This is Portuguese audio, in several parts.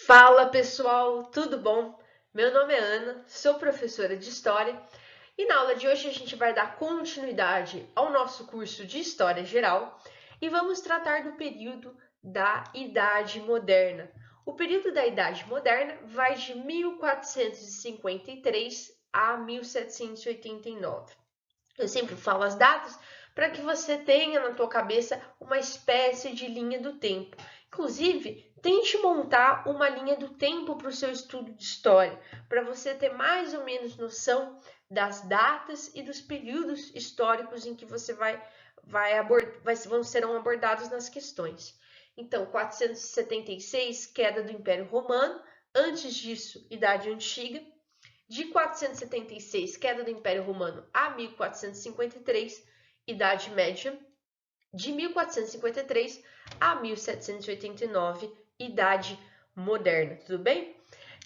Fala pessoal, tudo bom? Meu nome é Ana, sou professora de História e na aula de hoje a gente vai dar continuidade ao nosso curso de História Geral e vamos tratar do período da Idade Moderna. O período da Idade Moderna vai de 1453 a 1789. Eu sempre falo as datas para que você tenha na tua cabeça uma espécie de linha do tempo. Inclusive, tente montar uma linha do tempo para o seu estudo de história, para você ter mais ou menos noção das datas e dos períodos históricos em que serão abordados nas questões. Então, 476, queda do Império Romano. Antes disso, Idade Antiga. De 476, queda do Império Romano, a 1453, Idade Média. De 1453 a 1789, Idade Moderna, tudo bem?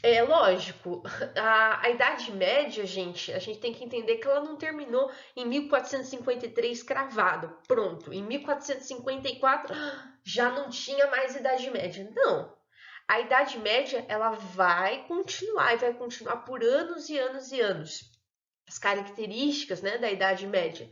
É lógico, a Idade Média, gente, a gente tem que entender que ela não terminou em 1453 cravado, pronto. Em 1454 já não tinha mais Idade Média. Não, a Idade Média ela vai continuar e vai continuar por anos e anos e anos. As características, né, da Idade Média.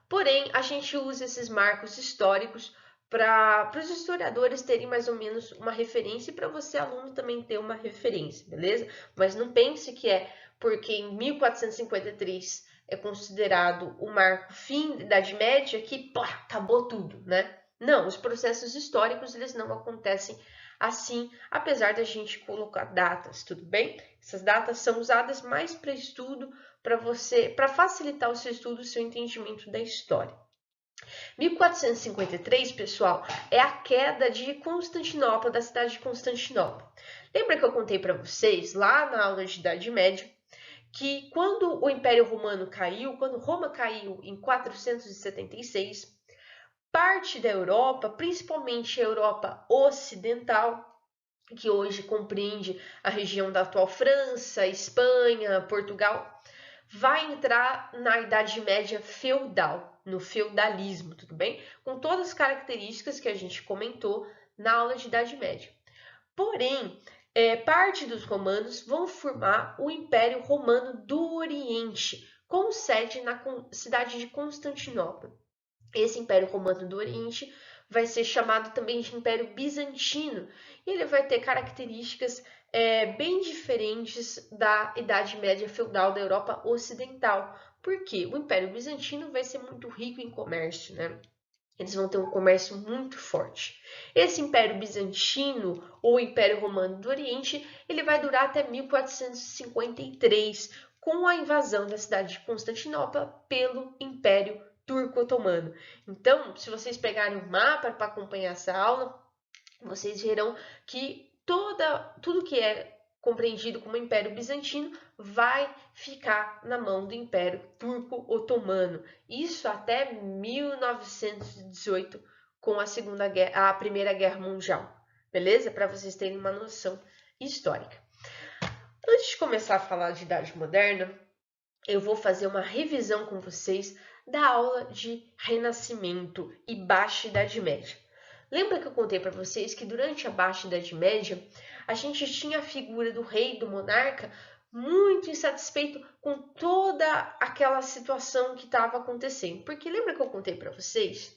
Porém, a gente usa esses marcos históricos para os historiadores terem mais ou menos uma referência e para você, aluno, também ter uma referência, beleza? Mas não pense que é porque em 1453 é considerado o marco fim da Idade Média que acabou tudo, né? Não, os processos históricos eles não acontecem assim, apesar da gente colocar datas, tudo bem? Essas datas são usadas mais para estudo, para facilitar o seu estudo, o seu entendimento da história. 1453, pessoal, é a queda de Constantinopla, da cidade de Constantinopla. Lembra que eu contei para vocês lá na aula de Idade Média que quando o Império Romano caiu, quando Roma caiu em 476, parte da Europa, principalmente a Europa ocidental, que hoje compreende a região da atual França, Espanha, Portugal, vai entrar na Idade Média feudal, no feudalismo, tudo bem? Com todas as características que a gente comentou na aula de Idade Média. Porém, parte dos romanos vão formar o Império Romano do Oriente, com sede na cidade de Constantinopla. Esse Império Romano do Oriente vai ser chamado também de Império Bizantino e ele vai ter características bem diferentes da Idade Média feudal da Europa Ocidental. Por quê? O Império Bizantino vai ser muito rico em comércio, né? Eles vão ter um comércio muito forte. Esse Império Bizantino ou Império Romano do Oriente, ele vai durar até 1453, com a invasão da cidade de Constantinopla pelo Império Turco-Otomano. Então, se vocês pegarem um mapa para acompanhar essa aula, vocês verão que tudo que é compreendido como Império Bizantino vai ficar na mão do Império Turco-Otomano. Isso até 1918, com a Primeira Guerra Mundial. Beleza? Para vocês terem uma noção histórica. Antes de começar a falar de Idade Moderna, eu vou fazer uma revisão com vocês da aula de Renascimento e Baixa Idade Média. Lembra que eu contei para vocês que durante a Baixa Idade Média, a gente tinha a figura do rei, do monarca, muito insatisfeito com toda aquela situação que estava acontecendo. Porque lembra que eu contei para vocês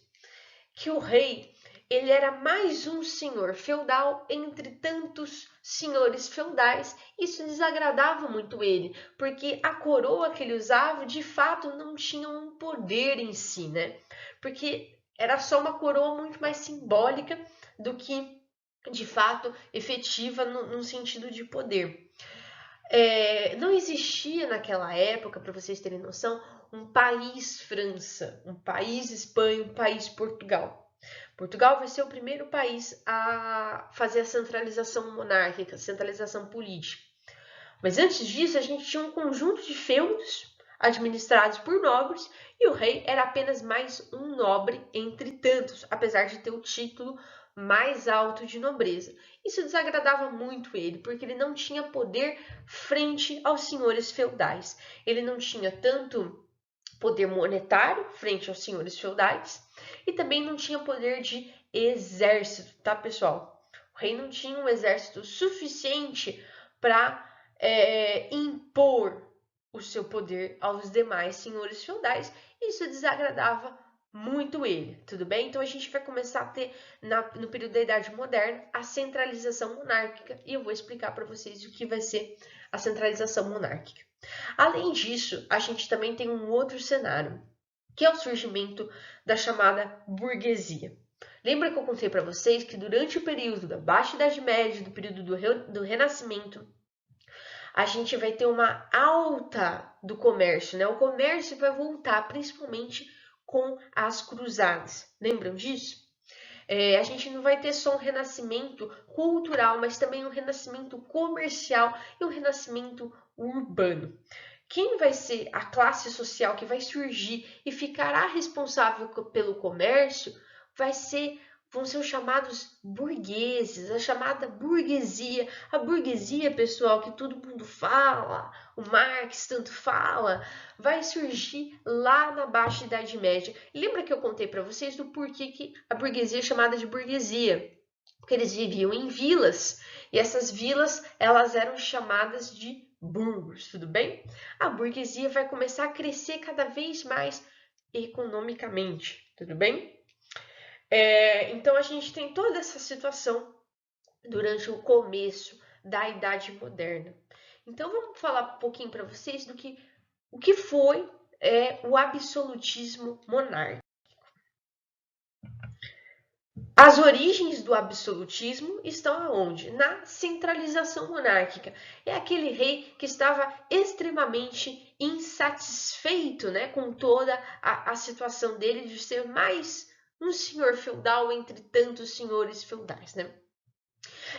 que o rei, ele era mais um senhor feudal entre tantos senhores feudais. Isso desagradava muito ele, porque a coroa que ele usava, de fato, não tinha um poder em si, né? Porque era só uma coroa muito mais simbólica do que, de fato, efetiva no sentido de poder. Não existia naquela época, para vocês terem noção, um país França, um país Espanha, um país Portugal. Portugal vai ser o primeiro país a fazer a centralização monárquica, a centralização política. Mas antes disso, a gente tinha um conjunto de feudos administrados por nobres e o rei era apenas mais um nobre entre tantos, apesar de ter o título mais alto de nobreza. Isso desagradava muito ele, porque ele não tinha poder frente aos senhores feudais. Ele não tinha tanto poder monetário frente aos senhores feudais e também não tinha poder de exército, tá, pessoal? O rei não tinha um exército suficiente para impor o seu poder aos demais senhores feudais. Isso desagradava muito ele, tudo bem? Então a gente vai começar a ter, no período da Idade Moderna, a centralização monárquica, e eu vou explicar para vocês o que vai ser a centralização monárquica. Além disso, a gente também tem um outro cenário, que é o surgimento da chamada burguesia. Lembra que eu contei para vocês que durante o período da Baixa Idade Média, do período do Renascimento, a gente vai ter uma alta do comércio, né? O comércio vai voltar, principalmente com as cruzadas. Lembram disso? A gente não vai ter só um renascimento cultural, mas também um renascimento comercial e um renascimento urbano. Quem vai ser a classe social que vai surgir e ficará responsável pelo comércio vão ser os chamados burgueses, a chamada burguesia. A burguesia, pessoal, que todo mundo fala, o Marx tanto fala, vai surgir lá na Baixa Idade Média. Lembra que eu contei para vocês do porquê que a burguesia é chamada de burguesia? Porque eles viviam em vilas, e essas vilas, elas eram chamadas de burgos, tudo bem? A burguesia vai começar a crescer cada vez mais economicamente, tudo bem? Então a gente tem toda essa situação durante o começo da Idade Moderna. Então vamos falar um pouquinho para vocês o que foi o absolutismo monárquico. As origens do absolutismo estão aonde? Na centralização monárquica. É aquele rei que estava extremamente insatisfeito, né, com toda a situação dele de ser mais um senhor feudal entre tantos senhores feudais, né?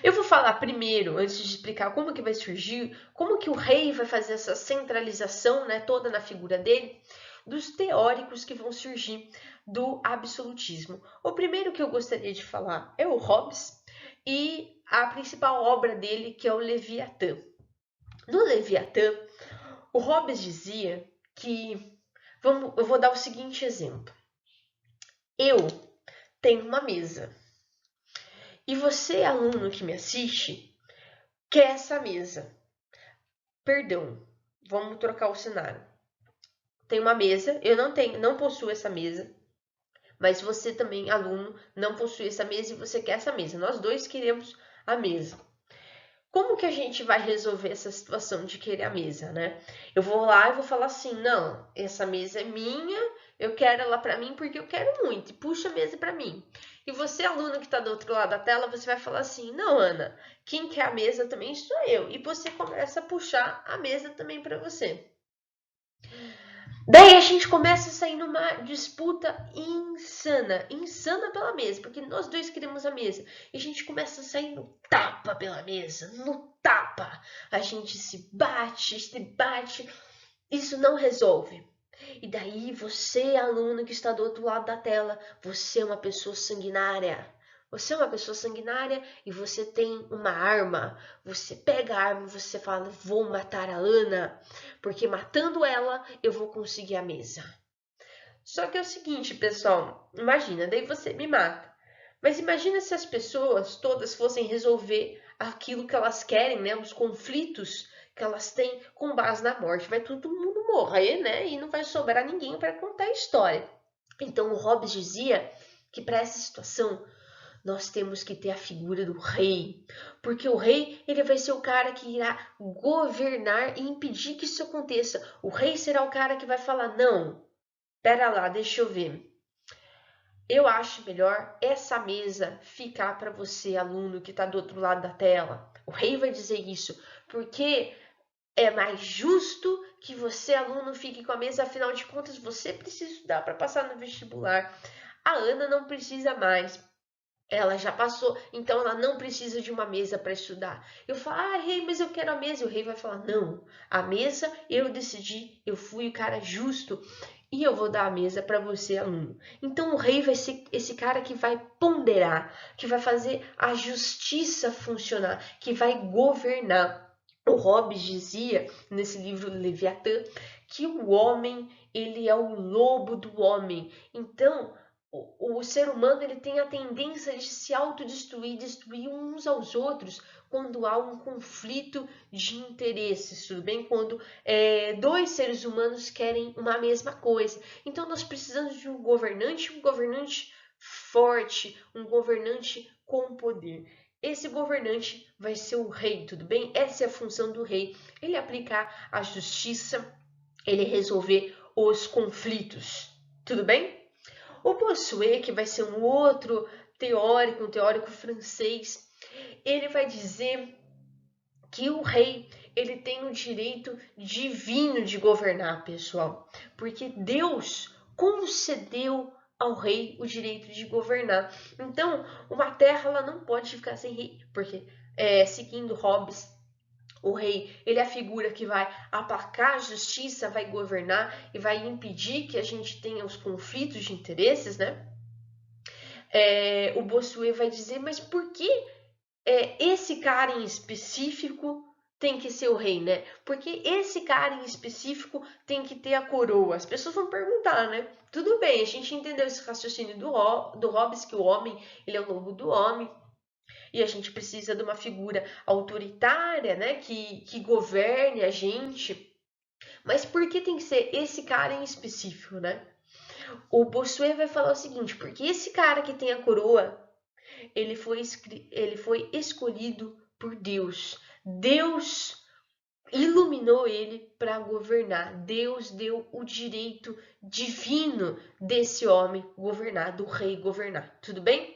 Eu vou falar primeiro, antes de explicar como que vai surgir, como que o rei vai fazer essa centralização, né, toda na figura dele, dos teóricos que vão surgir do absolutismo. O primeiro que eu gostaria de falar é o Hobbes e a principal obra dele, que é o Leviatã. No Leviatã, o Hobbes dizia que, eu vou dar o seguinte exemplo. Eu tenho uma mesa e você, aluno que me assiste, quer essa mesa. Perdão, vamos trocar o cenário. Tem uma mesa, eu não possuo essa mesa, mas você também, aluno, não possui essa mesa e você quer essa mesa. Nós dois queremos a mesa. Como que a gente vai resolver essa situação de querer a mesa, né? Eu vou lá e vou falar assim, não, essa mesa é minha, eu quero ela para mim porque eu quero muito, e puxa a mesa para mim. E você, aluno que está do outro lado da tela, você vai falar assim, não, Ana, quem quer a mesa também sou eu. E você começa a puxar a mesa também para você. Daí a gente começa a sair numa disputa insana pela mesa, porque nós dois queremos a mesa. E a gente começa a sair no tapa pela mesa, no tapa. A gente se bate. Isso não resolve. E daí você, aluno que está do outro lado da tela, você é uma pessoa sanguinária. Você é uma pessoa sanguinária e você tem uma arma. Você pega a arma e você fala, vou matar a Ana, porque matando ela eu vou conseguir a mesa. Só que é o seguinte, pessoal, imagina, daí você me mata. Mas imagina se as pessoas todas fossem resolver aquilo que elas querem, né? Os conflitos que elas têm com base na morte. Vai todo mundo morrer, né? E não vai sobrar ninguém para contar a história. Então o Hobbes dizia que para essa situação nós temos que ter a figura do rei, porque o rei ele vai ser o cara que irá governar e impedir que isso aconteça. O rei será o cara que vai falar, não, pera lá, deixa eu ver. Eu acho melhor essa mesa ficar para você, aluno que está do outro lado da tela. O rei vai dizer isso, porque é mais justo que você, aluno, fique com a mesa, afinal de contas, você precisa estudar para passar no vestibular. A Ana não precisa mais. Ela já passou, então ela não precisa de uma mesa para estudar. Eu falo, rei, mas eu quero a mesa. E o rei vai falar, não, a mesa eu decidi, eu fui o cara justo e eu vou dar a mesa para você, aluno. Então o rei vai ser esse cara que vai ponderar, que vai fazer a justiça funcionar, que vai governar. O Hobbes dizia nesse livro Leviatã que o homem, ele é o lobo do homem. Então, o ser humano ele tem a tendência de se autodestruir, destruir uns aos outros quando há um conflito de interesses, tudo bem? Quando dois seres humanos querem uma mesma coisa. Então nós precisamos de um governante forte, um governante com poder. Esse governante vai ser o rei, tudo bem? Essa é a função do rei. Ele aplicar a justiça, ele resolver os conflitos, tudo bem? O Bossuet, que vai ser um outro teórico, um teórico francês, ele vai dizer que o rei ele tem o direito divino de governar, pessoal, porque Deus concedeu ao rei o direito de governar. Então, uma terra ela não pode ficar sem rei, porque seguindo Hobbes, o rei, ele é a figura que vai aplacar a justiça, vai governar e vai impedir que a gente tenha os conflitos de interesses, né? O Bossuet vai dizer, mas por que esse cara em específico tem que ser o rei, né? Porque esse cara em específico tem que ter a coroa. As pessoas vão perguntar, né? Tudo bem, a gente entendeu esse raciocínio do Hobbes, que o homem ele é o lobo do homem, e a gente precisa de uma figura autoritária, né? Que governe a gente. Mas por que tem que ser esse cara em específico, né? O Bossuet vai falar o seguinte, porque esse cara que tem a coroa, ele foi escolhido por Deus. Deus iluminou ele para governar. Deus deu o direito divino desse homem governar, do rei governar. Tudo bem?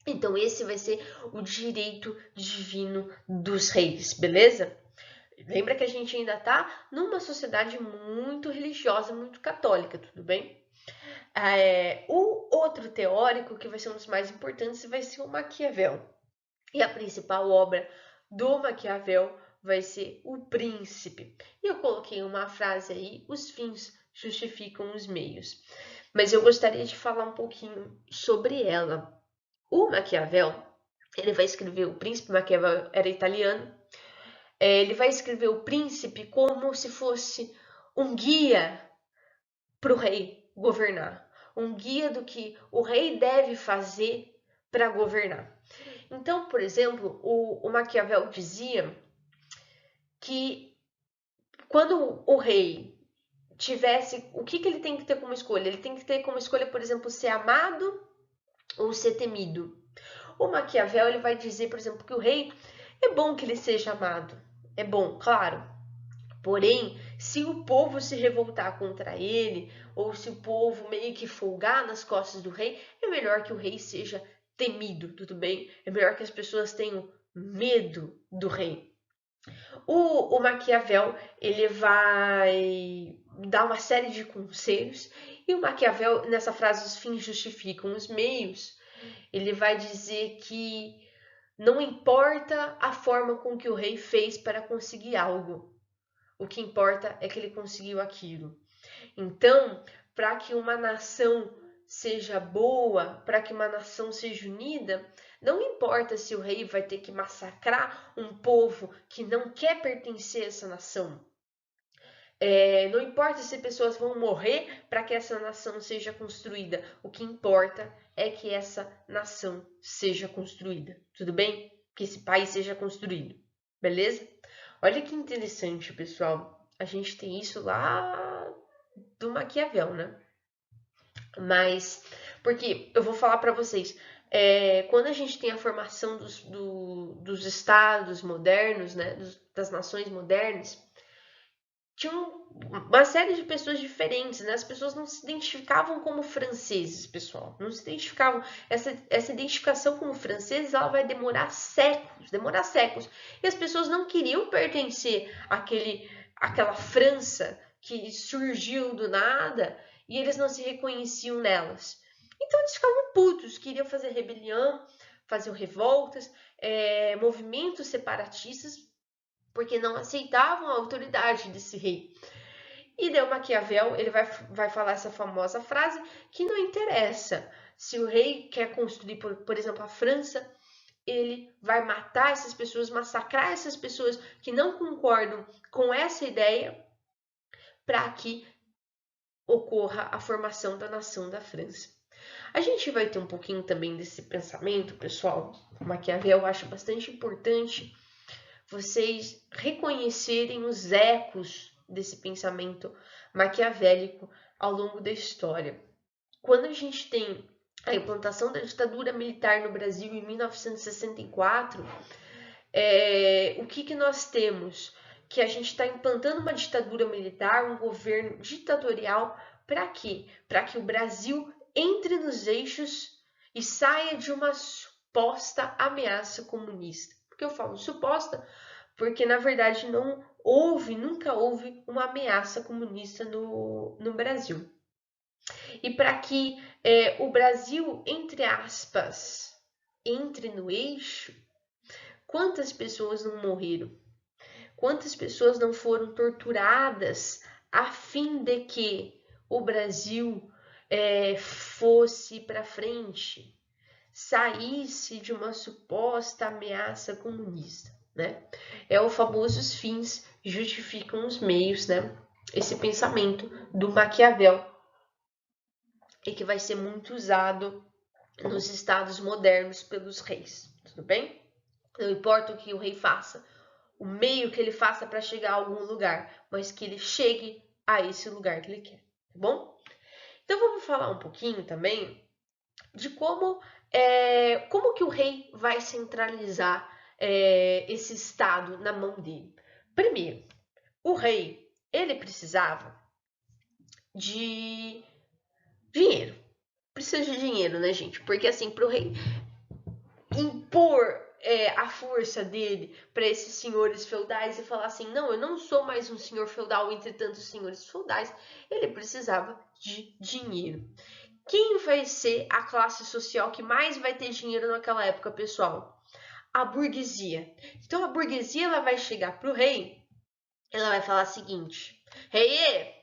Então esse vai ser o direito divino dos reis, beleza? Lembra que a gente ainda está numa sociedade muito religiosa, muito católica, tudo bem? O outro teórico, que vai ser um dos mais importantes, vai ser o Maquiavel. E a principal obra do Maquiavel vai ser O Príncipe. E eu coloquei uma frase aí, os fins justificam os meios. Mas eu gostaria de falar um pouquinho sobre ela. O Maquiavel, ele vai escrever O Príncipe, Maquiavel era italiano, ele vai escrever O Príncipe como se fosse um guia para o rei governar, um guia do que o rei deve fazer para governar. Então, por exemplo, o Maquiavel dizia que quando o rei tivesse, o que ele tem que ter como escolha? Ele tem que ter como escolha, por exemplo, ser amado ou ser temido. O Maquiavel ele vai dizer, por exemplo, que o rei é bom que ele seja amado, é bom, claro. Porém, se o povo se revoltar contra ele, ou se o povo meio que folgar nas costas do rei, é melhor que o rei seja temido, tudo bem? É melhor que as pessoas tenham medo do rei. O Maquiavel, ele vai dar uma série de conselhos, e o Maquiavel, nessa frase, os fins justificam os meios, ele vai dizer que não importa a forma com que o rei fez para conseguir algo, o que importa é que ele conseguiu aquilo. Então, para que uma nação seja boa, para que uma nação seja unida, não importa se o rei vai ter que massacrar um povo que não quer pertencer a essa nação. Não importa se pessoas vão morrer para que essa nação seja construída. O que importa é que essa nação seja construída. Tudo bem? Que esse país seja construído. Beleza? Olha que interessante, pessoal. A gente tem isso lá do Maquiavel, né? Mas, porque eu vou falar para vocês, quando a gente tem a formação dos estados modernos, né, das nações modernas, tinha uma série de pessoas diferentes, né? As pessoas não se identificavam como franceses, pessoal. Não se identificavam. Essa identificação como franceses, ela vai demorar séculos. E as pessoas não queriam pertencer àquela França que surgiu do nada e eles não se reconheciam nelas. Então eles ficavam putos, queriam fazer rebelião, faziam revoltas, movimentos separatistas, porque não aceitavam a autoridade desse rei. E daí o Maquiavel ele vai falar essa famosa frase que não interessa se o rei quer construir, por exemplo, a França, ele vai matar essas pessoas, massacrar essas pessoas que não concordam com essa ideia para que ocorra a formação da nação da França. A gente vai ter um pouquinho também desse pensamento, pessoal. Maquiavel, eu acho bastante importante vocês reconhecerem os ecos desse pensamento maquiavélico ao longo da história. Quando a gente tem a implantação da ditadura militar no Brasil em 1964, o que nós temos? Que a gente está implantando uma ditadura militar, um governo ditatorial, para quê? Para que o Brasil entre nos eixos e saia de uma suposta ameaça comunista. Por que eu falo suposta? Porque, na verdade, não houve, nunca houve uma ameaça comunista no Brasil. E para que o Brasil, entre aspas, entre no eixo, quantas pessoas não morreram? Quantas pessoas não foram torturadas a fim de que o Brasil fosse para frente, saísse de uma suposta ameaça comunista, né? É o famoso os fins justificam os meios, né? Esse pensamento do Maquiavel e que vai ser muito usado nos estados modernos pelos reis, tudo bem? Não importa o que o rei faça, o meio que ele faça para chegar a algum lugar, mas que ele chegue a esse lugar que ele quer, tá bom? Então vamos falar um pouquinho também de como que o rei vai centralizar esse estado na mão dele. Primeiro, o rei, ele precisava de dinheiro. Precisa de dinheiro, né, gente? Porque assim, para o rei impor a força dele para esses senhores feudais e falar assim, não, eu não sou mais um senhor feudal entre tantos senhores feudais, ele precisava de dinheiro. Quem vai ser a classe social que mais vai ter dinheiro naquela época, pessoal? A burguesia. Então a burguesia ela vai chegar pro rei, ela vai falar o seguinte: rei,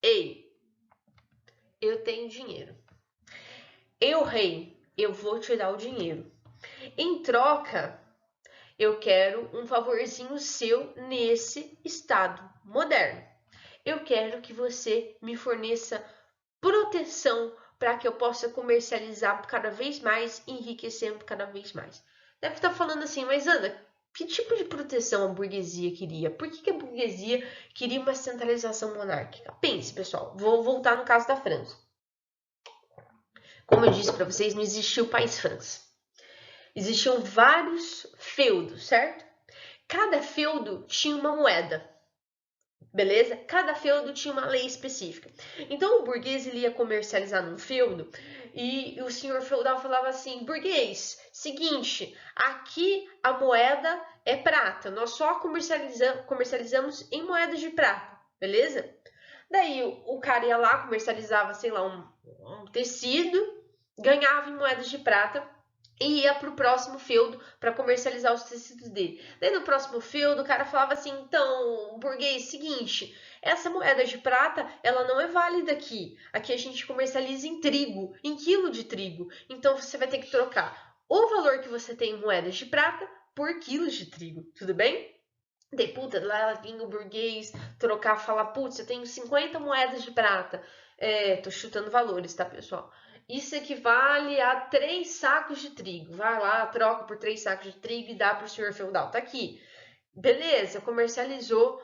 ei, eu tenho dinheiro. Eu, rei, eu vou te dar o dinheiro. Em troca, eu quero um favorzinho seu nesse estado moderno. Eu quero que você me forneça proteção para que eu possa comercializar cada vez mais, enriquecendo cada vez mais. Deve estar falando assim, mas Ana, que tipo de proteção a burguesia queria? Por que a burguesia queria uma centralização monárquica? Pense, pessoal, vou voltar no caso da França. Como eu disse para vocês, não existia o país França. Existiam vários feudos, certo? Cada feudo tinha uma moeda. Beleza? Cada feudo tinha uma lei específica. Então o burguês ele ia comercializar num feudo e o senhor feudal falava assim: burguês, seguinte, aqui a moeda é prata, nós só comercializamos em moedas de prata, beleza? Daí o cara ia lá, comercializava, sei lá, um tecido, ganhava em moedas de prata e ia pro próximo feudo para comercializar os tecidos dele. Daí no próximo feudo o cara falava assim, então, burguês, seguinte, essa moeda de prata, ela não é válida aqui. Aqui a gente comercializa em trigo, em quilo de trigo. Então você vai ter que trocar o valor que você tem em moedas de prata por quilos de trigo, tudo bem? Daí, puta, lá vinha o burguês trocar, falar, putz, eu tenho 50 moedas de prata. Tô chutando valores, tá, pessoal? Isso equivale a 3 sacos de trigo. Vai lá, troca por 3 sacos de trigo e dá pro senhor feudal. Tá aqui. Beleza, comercializou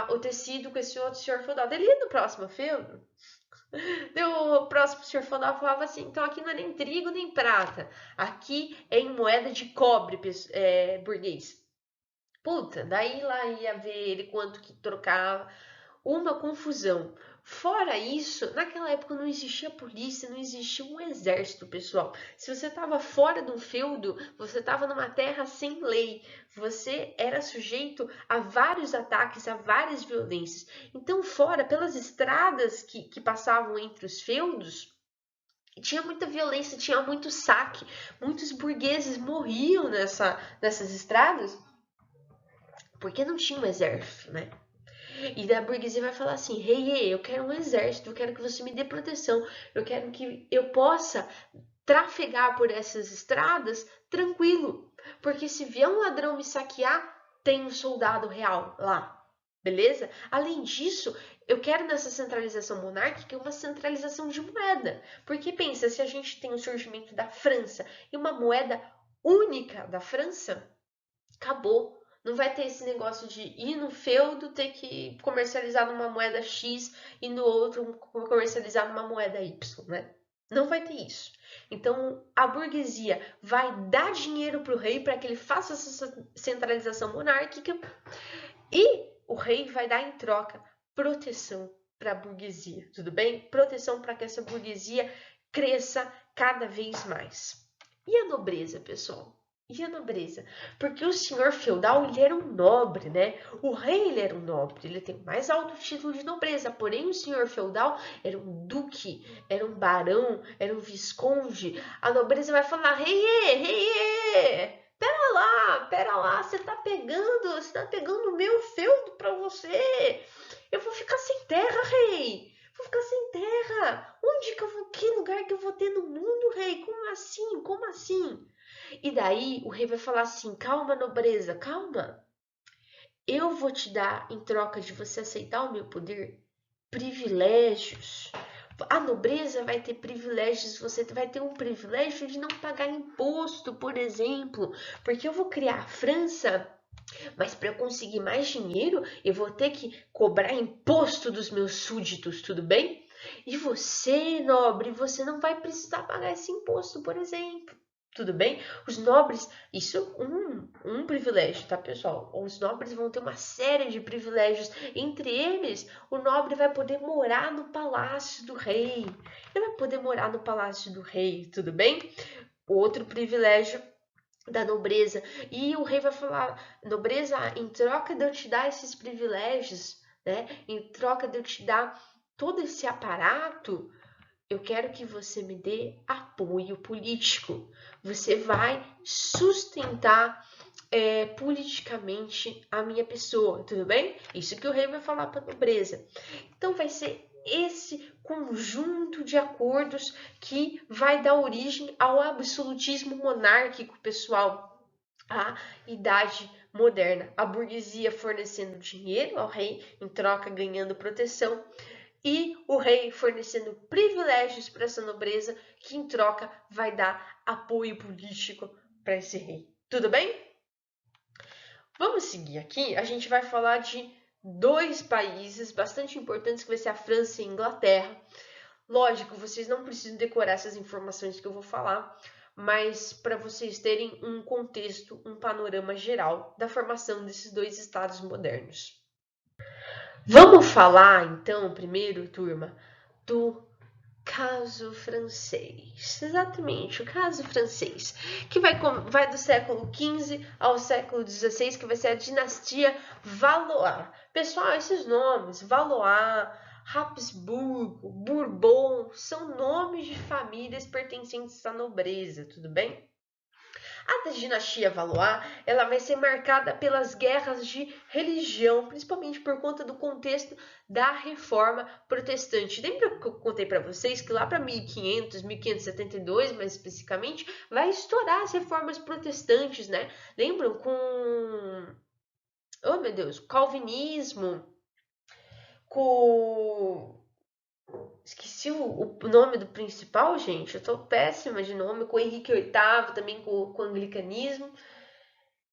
o tecido com esse outro senhor feudal. Daí, no próximo feudo, o próximo senhor feudal falava assim, então aqui não é nem trigo nem prata. Aqui é em moeda de cobre, burguês. Puta, daí lá ia ver ele quanto que trocava, uma confusão. Fora isso, naquela época não existia polícia, não existia um exército, pessoal. Se você estava fora de um feudo, você estava numa terra sem lei. Você era sujeito a vários ataques, a várias violências. Então, fora, pelas estradas que passavam entre os feudos, tinha muita violência, tinha muito saque. Muitos burgueses morriam nessas estradas porque não tinha um exército, né? E da burguesia vai falar assim, rei, eu quero um exército, eu quero que você me dê proteção, eu quero que eu possa trafegar por essas estradas tranquilo, porque se vier um ladrão me saquear, tem um soldado real lá, beleza? Além disso, eu quero nessa centralização monárquica uma centralização de moeda. Porque pensa, se a gente tem o surgimento da França e uma moeda única da França, acabou. Não vai ter esse negócio de ir no feudo, ter que comercializar numa moeda X e no outro comercializar numa moeda Y, né? Não vai ter isso. Então, a burguesia vai dar dinheiro para o rei para que ele faça essa centralização monárquica e o rei vai dar em troca proteção para a burguesia, tudo bem? Proteção para que essa burguesia cresça cada vez mais. E a nobreza, pessoal? E a nobreza? Porque o senhor feudal, ele era um nobre, né? O rei, ele era um nobre, ele tem o mais alto título de nobreza, porém o senhor feudal era um duque, era um barão, era um visconde. A nobreza vai falar, rei, pera lá, você tá pegando o meu feudo pra você. Eu vou ficar sem terra, rei. Vou ficar sem terra. Onde que eu vou, que lugar que eu vou ter no mundo, rei? Como assim? Como assim? E daí o rei vai falar assim, calma, nobreza, calma. Eu vou te dar, em troca de você aceitar o meu poder, privilégios. A nobreza vai ter privilégios, você vai ter um privilégio de não pagar imposto, por exemplo, porque eu vou criar a França, mas para eu conseguir mais dinheiro, eu vou ter que cobrar imposto dos meus súditos, tudo bem? E você, nobre, você não vai precisar pagar esse imposto, por exemplo. Tudo bem? Os nobres, isso é um privilégio, tá, pessoal? Os nobres vão ter uma série de privilégios. Entre eles, o nobre vai poder morar no palácio do rei. Ele vai poder morar no palácio do rei, tudo bem? Outro privilégio da nobreza. E o rei vai falar, nobreza, em troca de eu te dar esses privilégios, né? Em troca de eu te dar todo esse aparato, eu quero que você me dê apoio político. Você vai sustentar politicamente a minha pessoa, tudo bem? Isso que o rei vai falar para a nobreza. Então vai ser esse conjunto de acordos que vai dar origem ao absolutismo monárquico, pessoal, a idade moderna. A burguesia fornecendo dinheiro ao rei, em troca ganhando proteção, e o rei fornecendo privilégios para essa nobreza, que em troca vai dar apoio político para esse rei. Tudo bem? Vamos seguir aqui. A gente vai falar de dois países bastante importantes, que vai ser a França e a Inglaterra. Lógico, vocês não precisam decorar essas informações que eu vou falar, mas para vocês terem um contexto, um panorama geral da formação desses dois estados modernos. Vamos falar, então, primeiro, turma, do caso francês. Exatamente, o caso francês, que vai do século XV ao século XVI, que vai ser a dinastia Valois. Pessoal, esses nomes, Valois, Habsburgo, Bourbon, são nomes de famílias pertencentes à nobreza, tudo bem? A dinastia Valois, ela vai ser marcada pelas guerras de religião, principalmente por conta do contexto da Reforma Protestante. Lembra que eu contei para vocês que lá para 1500, 1572, mais especificamente, vai estourar as reformas protestantes, né? Lembram com, oh meu Deus, Calvinismo, com esqueci o nome do principal, gente. Eu tô péssima de nome. Com o Henrique VIII, também com o anglicanismo.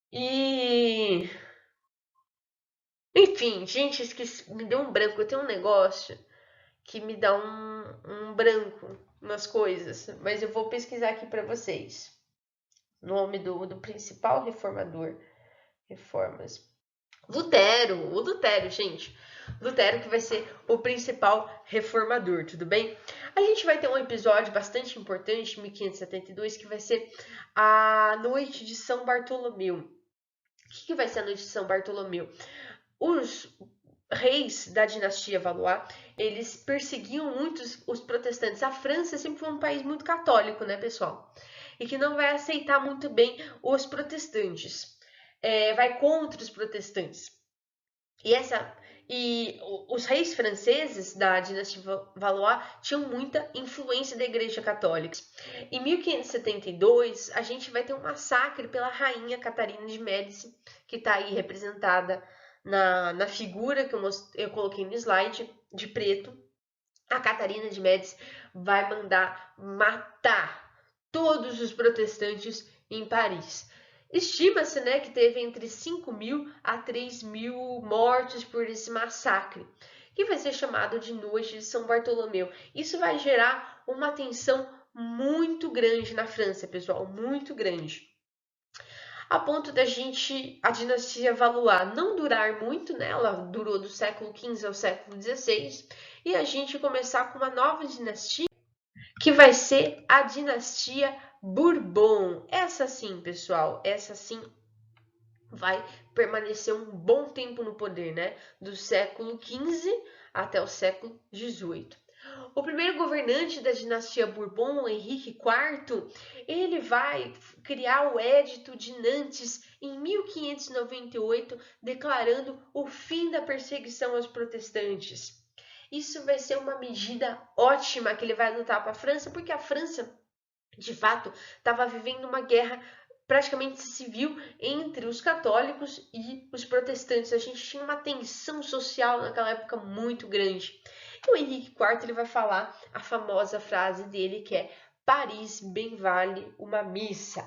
E... enfim, gente, esqueci, me deu um branco. Eu tenho um negócio que me dá um branco nas coisas. Mas eu vou pesquisar aqui para vocês. Nome do principal reformador. Reformas. Lutero, o Lutero, gente. Lutero que vai ser o principal reformador, tudo bem? A gente vai ter um episódio bastante importante, em 1572, que vai ser a noite de São Bartolomeu. O que vai ser a noite de São Bartolomeu? Os reis da dinastia Valois, eles perseguiam muito os protestantes. A França sempre foi um país muito católico, né, pessoal? E que não vai aceitar muito bem os protestantes. Vai contra os protestantes. E os reis franceses da dinastia Valois tinham muita influência da Igreja Católica. Em 1572, a gente vai ter um massacre pela rainha Catarina de Médici, que está aí representada na figura que eu coloquei no slide, de preto, a Catarina de Médici vai mandar matar todos os protestantes em Paris. Estima-se, né, que teve entre 5.000 a 3.000 mortes por esse massacre, que vai ser chamado de Noite de São Bartolomeu. Isso vai gerar uma tensão muito grande na França, pessoal, muito grande. A ponto da a dinastia Valois não durar muito, né? Ela durou do século XV ao século XVI, e a gente começar com uma nova dinastia, que vai ser a dinastia Bourbon. Essa sim, pessoal, essa sim vai permanecer um bom tempo no poder, né? Do século XV até o século XVIII. O primeiro governante da dinastia Bourbon, Henrique IV, ele vai criar o Edito de Nantes em 1598, declarando o fim da perseguição aos protestantes. Isso vai ser uma medida ótima que ele vai adotar para a França, porque a França, de fato, estava vivendo uma guerra praticamente civil entre os católicos e os protestantes. A gente tinha uma tensão social naquela época muito grande. E o Henrique IV ele vai falar a famosa frase dele, que é: Paris bem vale uma missa.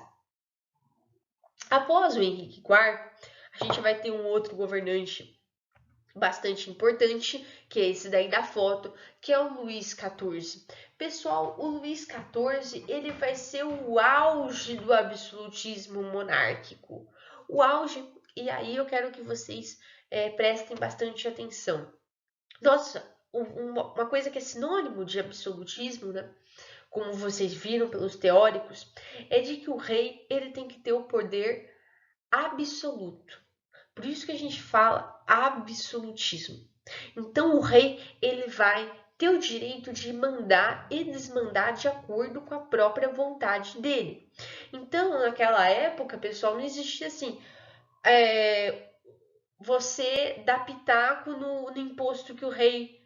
Após o Henrique IV, a gente vai ter um outro governante bastante importante, que é esse daí da foto, que é o Luís XIV. Pessoal, o Luís XIV, ele vai ser o auge do absolutismo monárquico. O auge, e aí eu quero que vocês prestem bastante atenção. Nossa, uma coisa que é sinônimo de absolutismo, né? Como vocês viram pelos teóricos, é de que o rei ele tem que ter o poder absoluto. Por isso que a gente fala absolutismo. Então o rei ele vai ter o direito de mandar e desmandar de acordo com a própria vontade dele. Então naquela época, pessoal, não existia assim, você dá pitaco no imposto que o rei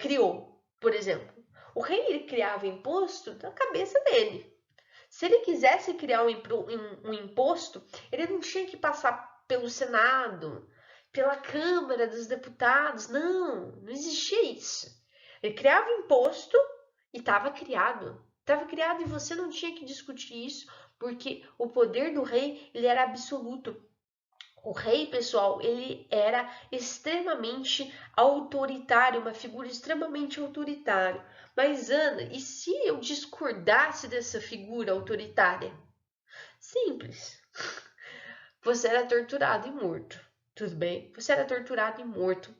criou, por exemplo. O rei ele criava imposto da cabeça dele. Se ele quisesse criar um imposto, ele não tinha que passar pelo Senado, pela Câmara dos Deputados. Não, não existia isso. Ele criava imposto e estava criado. Estava criado e você não tinha que discutir isso, porque o poder do rei ele era absoluto. O rei, pessoal, ele era extremamente autoritário, uma figura extremamente autoritária. Mas, Ana, e se eu discordasse dessa figura autoritária? Simples. Você era torturado e morto. Tudo bem? Você era torturado e morto.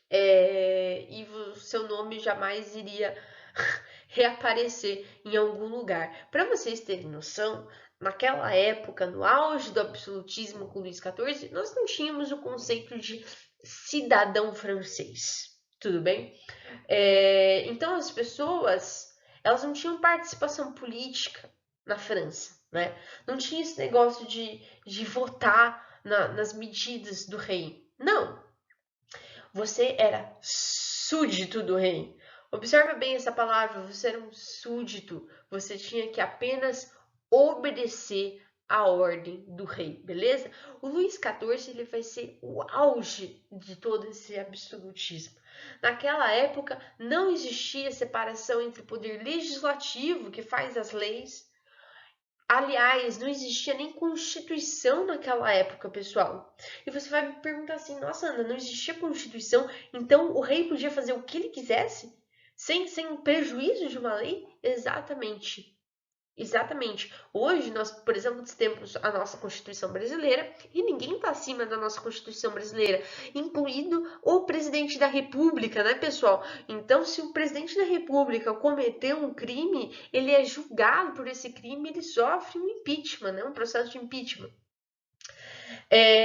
E o seu nome jamais iria reaparecer em algum lugar. Para vocês terem noção, naquela época, no auge do absolutismo com Luís XIV, nós não tínhamos o conceito de cidadão francês. Tudo bem? Então as pessoas, elas não tinham participação política na França, né? Não tinha esse negócio de votar nas medidas do rei. Não. Você era súdito do rei. Observa bem essa palavra, você era um súdito. Você tinha que apenas obedecer a ordem do rei, beleza? O Luís XIV ele vai ser o auge de todo esse absolutismo. Naquela época não existia separação entre o poder legislativo, que faz as leis. Aliás, não existia nem Constituição naquela época, pessoal. E você vai me perguntar assim, nossa, Ana, não existia Constituição, então o rei podia fazer o que ele quisesse? Sem prejuízo de uma lei? Exatamente. Exatamente. Hoje, nós, por exemplo, temos a nossa Constituição brasileira e ninguém está acima da nossa Constituição brasileira, incluído o presidente da República, né, pessoal? Então, se o presidente da República cometeu um crime, ele é julgado por esse crime, ele sofre um impeachment, né, um processo de impeachment.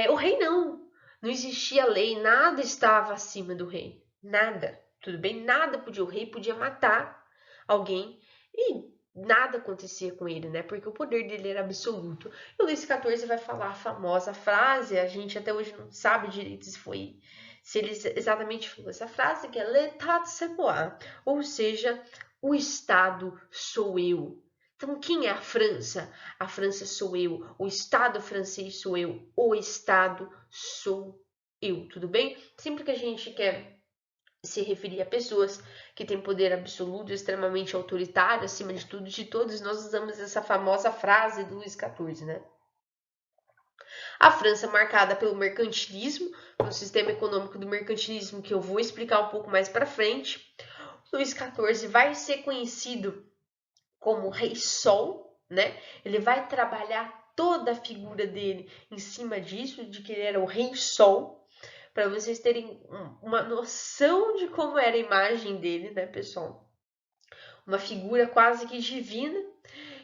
O rei não. Não existia lei, nada estava acima do rei. Nada. Tudo bem? Nada podia. O rei podia matar alguém e nada acontecia com ele, né? Porque o poder dele era absoluto. E o Luís XIV vai falar a famosa frase, a gente até hoje não sabe direito se ele exatamente falou essa frase, que é L'État c'est moi, ou seja, o Estado sou eu. Então, quem é a França? A França sou eu, o Estado francês sou eu, o Estado sou eu, tudo bem? Sempre que a gente quer se referir a pessoas que têm poder absoluto, extremamente autoritário, acima de tudo, de todos, nós usamos essa famosa frase do Luís XIV, né? A França marcada pelo mercantilismo, pelo sistema econômico do mercantilismo, que eu vou explicar um pouco mais para frente. Luís XIV vai ser conhecido como Rei Sol, né? Ele vai trabalhar toda a figura dele em cima disso, de que ele era o Rei Sol, para vocês terem uma noção de como era a imagem dele, né, pessoal? Uma figura quase que divina.